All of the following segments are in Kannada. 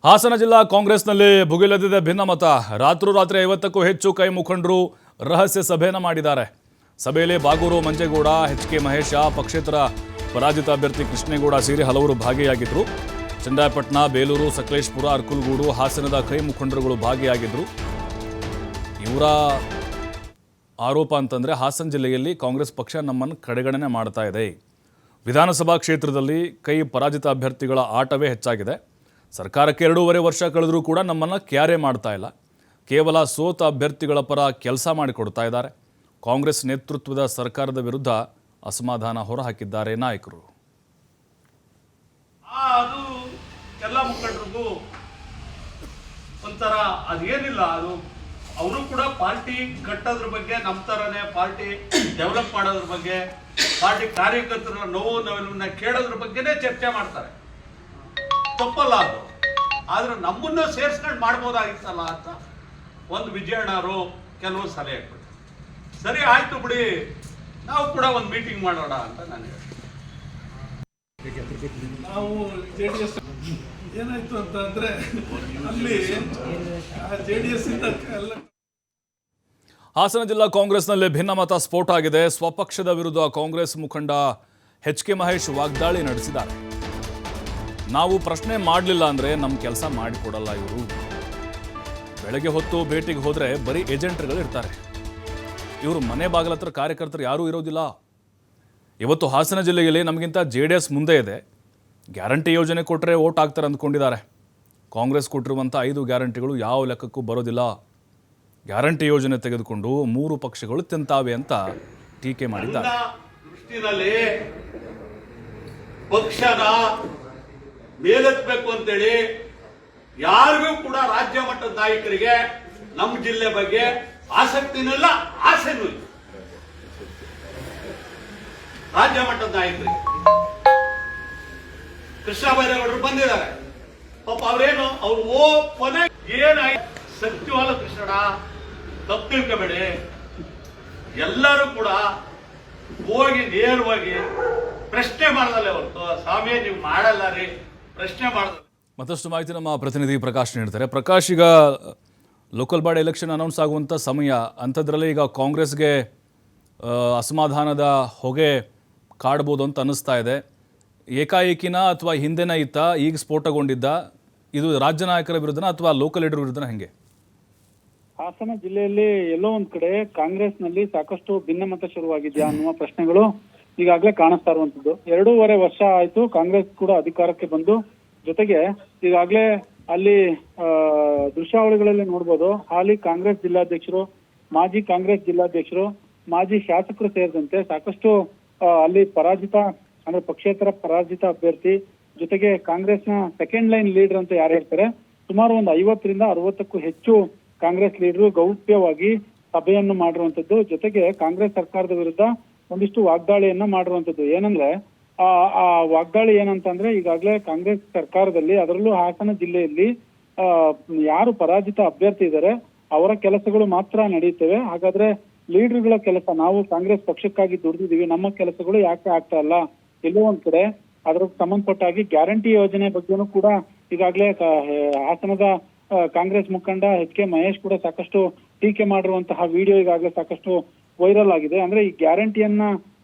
ಹಾಸನ ಜಿಲ್ಲಾ ಕಾಂಗ್ರೆಸ್ನಲ್ಲಿ ಭುಗಿಲೆದ್ದಿದೆ ಭಿನ್ನಮತ. ರಾತ್ರೋರಾತ್ರಿ 50ಕ್ಕೂ ಹೆಚ್ಚು ಕೈ ಮುಖಂಡರು ರಹಸ್ಯ ಸಭೆಯನ್ನು ಮಾಡಿದ್ದಾರೆ. ಸಭೆಯಲ್ಲಿ ಬಾಗೂರು ಮಂಜೇಗೌಡ, ಎಚ್.ಕೆ. ಮಹೇಶ, ಪಕ್ಷೇತರ ಪರಾಜಿತ ಅಭ್ಯರ್ಥಿ ಕೃಷ್ಣೇಗೌಡ ಸೇರಿ ಹಲವರು ಭಾಗಿಯಾಗಿದ್ದರು. ಚನ್ನರಾಯಪಟ್ಟಣ, ಬೇಲೂರು, ಸಕಲೇಶಪುರ, ಅರ್ಕಲಗೂಡು, ಹಾಸನದ ಕೈ ಮುಖಂಡರುಗಳು ಭಾಗಿಯಾಗಿದ್ದರು. ಇವರ ಆರೋಪ ಅಂತಂದರೆ ಹಾಸನ ಜಿಲ್ಲೆಯಲ್ಲಿ ಕಾಂಗ್ರೆಸ್ ಪಕ್ಷ ನಮ್ಮನ್ನು ಕಡೆಗಣನೆ ಮಾಡ್ತಾ ಇದೆ. ವಿಧಾನಸಭಾ ಕ್ಷೇತ್ರದಲ್ಲಿ ಕೈ ಪರಾಜಿತ ಅಭ್ಯರ್ಥಿಗಳ ಆಟವೇ ಹೆಚ್ಚಾಗಿದೆ. ಸರ್ಕಾರಕ್ಕೆ 2.5 ವರ್ಷ ಕಳೆದರೂ ಕೂಡ ನಮ್ಮನ್ನು ಕ್ಯಾರೆ ಮಾಡ್ತಾ ಇಲ್ಲ. ಕೇವಲ ಸೋತ ಅಭ್ಯರ್ಥಿಗಳ ಪರ ಕೆಲಸ ಮಾಡಿಕೊಡ್ತಾ ಇದ್ದಾರೆ. ಕಾಂಗ್ರೆಸ್ ನೇತೃತ್ವದ ಸರ್ಕಾರದ ವಿರುದ್ಧ ಅಸಮಾಧಾನ ಹೊರಹಾಕಿದ್ದಾರೆ ನಾಯಕರು. ಅದು ಎಲ್ಲ ಮುಖಂಡರಿಗೂ ಒಂಥರ ಅದೇನಿಲ್ಲ, ಅದು ಅವರು ಕೂಡ ಪಾರ್ಟಿ ಕಟ್ಟೋದ್ರ ಬಗ್ಗೆ, ನಮ್ಮ ಥರನೇ ಪಾರ್ಟಿ ಡೆವಲಪ್ ಮಾಡೋದ್ರ ಬಗ್ಗೆ, ಪಾರ್ಟಿ ಕಾರ್ಯಕರ್ತರ ನೋವನ್ನ ಕೇಳೋದ್ರ ಬಗ್ಗೆನೇ ಚರ್ಚೆ ಮಾಡ್ತಾರೆ. ತಪ್ಪಲ್ಲ ಅದು. ಆದ್ರೆ ನಮ್ಮನ್ನು ಸೇರಿಸ್ಕೊಂಡು ಮಾಡ್ಬೋದಾಗಿತ್ತಲ್ಲ ಅಂತ ಒಂದು ವಿಜಯಣ್ಣವರು ಕೆಲವು ಸಲಹೆ ಕೊಟ್ಟರು. ಸರಿ ಆಯ್ತು ಬಿಡಿ, ನಾವು ಕೂಡ ಒಂದು ಮೀಟಿಂಗ್ ಮಾಡೋಣ ಅಂತ ನಾನು ಹೇಳಿದೆ. ನಾವು JDS ಏನಾಯ್ತು ಅಂತ ಅಂದ್ರೆ ಅಲ್ಲಿ JDS ಇಂದ ಎಲ್ಲ ಹಾಸನ ಜಿಲ್ಲಾ ಕಾಂಗ್ರೆಸ್ನಲ್ಲಿ ಭಿನ್ನಮತ ಸ್ಫೋಟ ಆಗಿದೆ. ಸ್ವಪಕ್ಷದ ವಿರುದ್ಧ ಕಾಂಗ್ರೆಸ್ ಮುಖಂಡ ಎಚ್.ಕೆ. ಮಹೇಶ್ ವಾಗ್ದಾಳಿ ನಡೆಸಿದ್ದಾರೆ. ನಾವು ಪ್ರಶ್ನೆ ಮಾಡಲಿಲ್ಲ ಅಂದರೆ ನಮ್ಮ ಕೆಲಸ ಮಾಡಿಕೊಡಲ್ಲ ಇವರು. ಬೆಳಗ್ಗೆ ಹೊತ್ತು ಭೇಟಿಗೆ ಹೋದರೆ ಬರೀ ಏಜೆಂಟ್ಗಳು ಇರ್ತಾರೆ. ಇವರು ಮನೆ ಬಾಗಿಲ ಹತ್ರ ಕಾರ್ಯಕರ್ತರು ಯಾರೂ ಇರೋದಿಲ್ಲ. ಇವತ್ತು ಹಾಸನ ಜಿಲ್ಲೆಯಲ್ಲಿ ನಮಗಿಂತ JDS ಮುಂದೆ ಇದೆ. ಗ್ಯಾರಂಟಿ ಯೋಜನೆ ಕೊಟ್ಟರೆ ಓಟ್ ಹಾಕ್ತಾರೆ ಅಂದ್ಕೊಂಡಿದ್ದಾರೆ. ಕಾಂಗ್ರೆಸ್ ಕೊಟ್ಟಿರುವಂಥ 5 ಗ್ಯಾರಂಟಿಗಳು ಯಾವ ಲೆಕ್ಕಕ್ಕೂ ಬರೋದಿಲ್ಲ. ಗ್ಯಾರಂಟಿ ಯೋಜನೆ ತೆಗೆದುಕೊಂಡು 3 ಪಕ್ಷಗಳು ತಿಂತಾವೆ ಅಂತ ಟೀಕೆ ಮಾಡಿದ್ದಾರೆ. ದೃಷ್ಟಿನಲ್ಲಿ ಪಕ್ಷನ ಮೇಲೆತ್ತಬೇಕು ಅಂತೇಳಿ ಯಾರಿಗೂ ಕೂಡ ರಾಜ್ಯ ಮಟ್ಟದ ನಾಯಕರಿಗೆ ನಮ್ಮ ಜಿಲ್ಲೆ ಬಗ್ಗೆ ಆಸಕ್ತಿನಲ್ಲ, ಆಸೆನೂ ಇಲ್ಲ. ರಾಜ್ಯ ಮಟ್ಟದ ನಾಯಕರಿಗೆ ಕೃಷ್ಣ ಬೈರೇಗೌಡರು ಬಂದಿದ್ದಾರೆ. ಪಾಪ ಅವ್ರೇನು ಅವ್ರು ಓಪನ್ ಏನಾಯ್ತು ಸತ್ಯವಲ್ಲ ಕೃಷ್ಣಣ್ಣ, ತಪ್ಪು ತಿಳ್ಕೋಬೇಡಿ. ಎಲ್ಲರೂ ಕೂಡ ಹೋಗಿ ನೇರವಾಗಿ ಪ್ರಶ್ನೆ ಮಾಡದಲ್ಲೇ ಹೊರತು ಸ್ವಾಮಿ ನೀವು ಮಾಡಲ್ಲ ರೀ, ಪ್ರಶ್ನೆ ಮಾಡಲ್ಲ. ಮತ್ತಷ್ಟು ಮಾಹಿತಿ ನಮ್ಮ ಪ್ರತಿನಿಧಿ ಪ್ರಕಾಶ್ ನೀಡ್ತಾರೆ. ಪ್ರಕಾಶ್, ಈಗ ಲೋಕಲ್ ಬಾಡಿ ಎಲೆಕ್ಷನ್ ಅನೌನ್ಸ್ ಆಗುವಂಥ ಸಮಯ, ಅಂಥದ್ರಲ್ಲಿ ಈಗ ಕಾಂಗ್ರೆಸ್ಗೆ ಅಸಮಾಧಾನದ ಹೊಗೆ ಕಾಡ್ಬೋದು ಅಂತ ಅನ್ನಿಸ್ತಾ ಇದೆ. ಏಕಾಏಕಿನ ಅಥವಾ ಹಿಂದೆನ ಇತ್ತ ಈಗ ಸ್ಫೋಟಗೊಂಡಿದ್ದ ಇದು ರಾಜ್ಯ ನಾಯಕರ ವಿರುದ್ಧನ ಅಥವಾ ಲೋಕಲ್ ಲೀಡರ್ ವಿರುದ್ಧನ ಹೆಂಗೆ? ಹಾಸನ ಜಿಲ್ಲೆಯಲ್ಲಿ ಎಲ್ಲೋ ಒಂದ್ ಕಡೆ ಕಾಂಗ್ರೆಸ್ನಲ್ಲಿ ಸಾಕಷ್ಟು ಭಿನ್ನಮತ ಶುರುವಾಗಿದೆಯಾ ಅನ್ನುವ ಪ್ರಶ್ನೆಗಳು ಈಗಾಗಲೇ ಕಾಣಿಸ್ತಾ ಇರುವಂತದ್ದು. 2.5 ವರ್ಷ ಆಯ್ತು ಕಾಂಗ್ರೆಸ್ ಕೂಡ ಅಧಿಕಾರಕ್ಕೆ ಬಂದು. ಜೊತೆಗೆ ಈಗಾಗಲೇ ಅಲ್ಲಿ ದೃಶ್ಯಾವಳಿಗಳಲ್ಲಿ ನೋಡ್ಬೋದು, ಹಾಲಿ ಕಾಂಗ್ರೆಸ್ ಜಿಲ್ಲಾಧ್ಯಕ್ಷರು, ಮಾಜಿ ಕಾಂಗ್ರೆಸ್ ಜಿಲ್ಲಾಧ್ಯಕ್ಷರು, ಮಾಜಿ ಶಾಸಕರು ಸೇರಿದಂತೆ ಸಾಕಷ್ಟು ಅಲ್ಲಿ ಪರಾಜಿತ ಅಂದ್ರೆ ಪಕ್ಷೇತರ ಪರಾಜಿತ ಅಭ್ಯರ್ಥಿ, ಜೊತೆಗೆ ಕಾಂಗ್ರೆಸ್ನ ಸೆಕೆಂಡ್ ಲೈನ್ ಲೀಡರ್ ಅಂತ ಯಾರು ಹೇಳ್ತಾರೆ, ಸುಮಾರು ಒಂದು 50ರಿಂದ 60ಕ್ಕೂ ಹೆಚ್ಚು ಕಾಂಗ್ರೆಸ್ ಲೀಡರು ಗೌಪ್ಯವಾಗಿ ಸಭೆಯನ್ನು ಮಾಡಿರುವಂತದ್ದು. ಜೊತೆಗೆ ಕಾಂಗ್ರೆಸ್ ಸರ್ಕಾರದ ವಿರುದ್ಧ ಒಂದಿಷ್ಟು ವಾಗ್ದಾಳಿಯನ್ನ ಮಾಡಿರುವಂತದ್ದು. ಏನಂದ್ರೆ ಆ ವಾಗ್ದಾಳಿ ಏನಂತಂದ್ರೆ, ಈಗಾಗಲೇ ಕಾಂಗ್ರೆಸ್ ಸರ್ಕಾರದಲ್ಲಿ, ಅದರಲ್ಲೂ ಹಾಸನ ಜಿಲ್ಲೆಯಲ್ಲಿ ಯಾರು ಪರಾಜಿತ ಅಭ್ಯರ್ಥಿ ಇದ್ದಾರೆ ಅವರ ಕೆಲಸಗಳು ಮಾತ್ರ ನಡೆಯುತ್ತವೆ. ಹಾಗಾದ್ರೆ ಲೀಡರ್ಗಳ ಕೆಲಸ, ನಾವು ಕಾಂಗ್ರೆಸ್ ಪಕ್ಷಕ್ಕಾಗಿ ದುಡಿದಿದ್ದೀವಿ, ನಮ್ಮ ಕೆಲಸಗಳು ಯಾಕೆ ಆಗ್ತಾ ಇಲ್ಲ? ಎಲ್ಲೋ ಒಂದ್ ಕಡೆ ಅದ್ರ ಸಂಬಂಧಪಟ್ಟಾಗಿ ಗ್ಯಾರಂಟಿ ಯೋಜನೆ ಬಗ್ಗೆನೂ ಕೂಡ ಈಗಾಗಲೇ ಹಾಸನದ ಕಾಂಗ್ರೆಸ್ ಮುಖಂಡ ಎಚ್.ಕೆ. ಮಹೇಶ್ ಕೂಡ ಸಾಕಷ್ಟು ಟೀಕೆ ಮಾಡಿರುವಂತಹ ವಿಡಿಯೋ ಈಗಾಗಲೇ ಸಾಕಷ್ಟು ವೈರಲ್ ಆಗಿದೆ. ಅಂದ್ರೆ ಈ ಗ್ಯಾರಂಟಿಯನ್ನ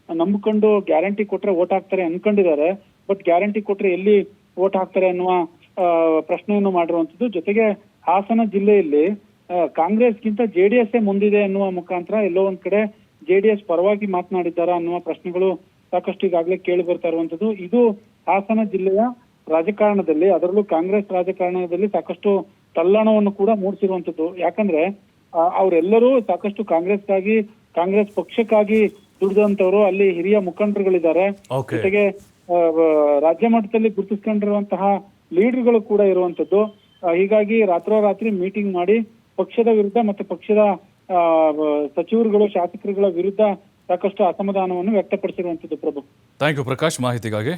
ನಂಬಿಕೊಂಡು ಗ್ಯಾರಂಟಿ ಕೊಟ್ರೆ ಓಟ್ ಹಾಕ್ತಾರೆ ಅನ್ಕೊಂಡಿದ್ದಾರೆ, ಬಟ್ ಗ್ಯಾರಂಟಿ ಕೊಟ್ರೆ ಎಲ್ಲಿ ಓಟ್ ಹಾಕ್ತಾರೆ ಅನ್ನುವ ಪ್ರಶ್ನೆಯನ್ನು ಮಾಡಿರುವಂತದ್ದು. ಜೊತೆಗೆ ಹಾಸನ ಜಿಲ್ಲೆಯಲ್ಲಿ ಕಾಂಗ್ರೆಸ್ಗಿಂತ JDS ಮುಂದಿದೆ ಅನ್ನುವ ಮುಖಾಂತರ ಎಲ್ಲೋ ಒಂದ್ ಕಡೆ JDS ಪರವಾಗಿ ಮಾತನಾಡಿದ್ದಾರಾ ಅನ್ನುವ ಪ್ರಶ್ನೆಗಳು ಸಾಕಷ್ಟು ಈಗಾಗಲೇ ಕೇಳಿ ಬರ್ತಾ ಇರುವಂತದ್ದು. ಇದು ಹಾಸನ ಜಿಲ್ಲೆಯ ರಾಜಕಾರಣದಲ್ಲಿ, ಅದರಲ್ಲೂ ಕಾಂಗ್ರೆಸ್ ರಾಜಕಾರಣದಲ್ಲಿ ಸಾಕಷ್ಟು ತಲ್ಲಣವನ್ನು ಕೂಡ ಮೂಡಿಸಿರುವಂತದ್ದು. ಯಾಕಂದ್ರೆ ಅವರೆಲ್ಲರೂ ಸಾಕಷ್ಟು ಕಾಂಗ್ರೆಸ್ಗಾಗಿ, ಕಾಂಗ್ರೆಸ್ ಪಕ್ಷಕ್ಕಾಗಿ ದುಡಿದಂತವರು ಅಲ್ಲಿ ಹಿರಿಯ ಮುಖಂಡರುಗಳಿದ್ದಾರೆ. ಜೊತೆಗೆ ರಾಜ್ಯ ಮಟ್ಟದಲ್ಲಿ ಗುರುತಿಸ್ಕೊಂಡಿರುವಂತಹ ಲೀಡರ್ಗಳು ಕೂಡ ಇರುವಂತದ್ದು. ಹೀಗಾಗಿ ರಾತ್ರೋರಾತ್ರಿ ಮೀಟಿಂಗ್ ಮಾಡಿ ಪಕ್ಷದ ವಿರುದ್ಧ ಮತ್ತೆ ಪಕ್ಷದ ಸಚಿವರುಗಳು, ಶಾಸಕರುಗಳ ವಿರುದ್ಧ ಸಾಕಷ್ಟು ಅಸಮಾಧಾನವನ್ನು ವ್ಯಕ್ತಪಡಿಸಿರುವಂತದ್ದು. ಪ್ರಭು, ಥ್ಯಾಂಕ್ ಯು ಪ್ರಕಾಶ್ ಮಾಹಿತಿಗಾಗಿ.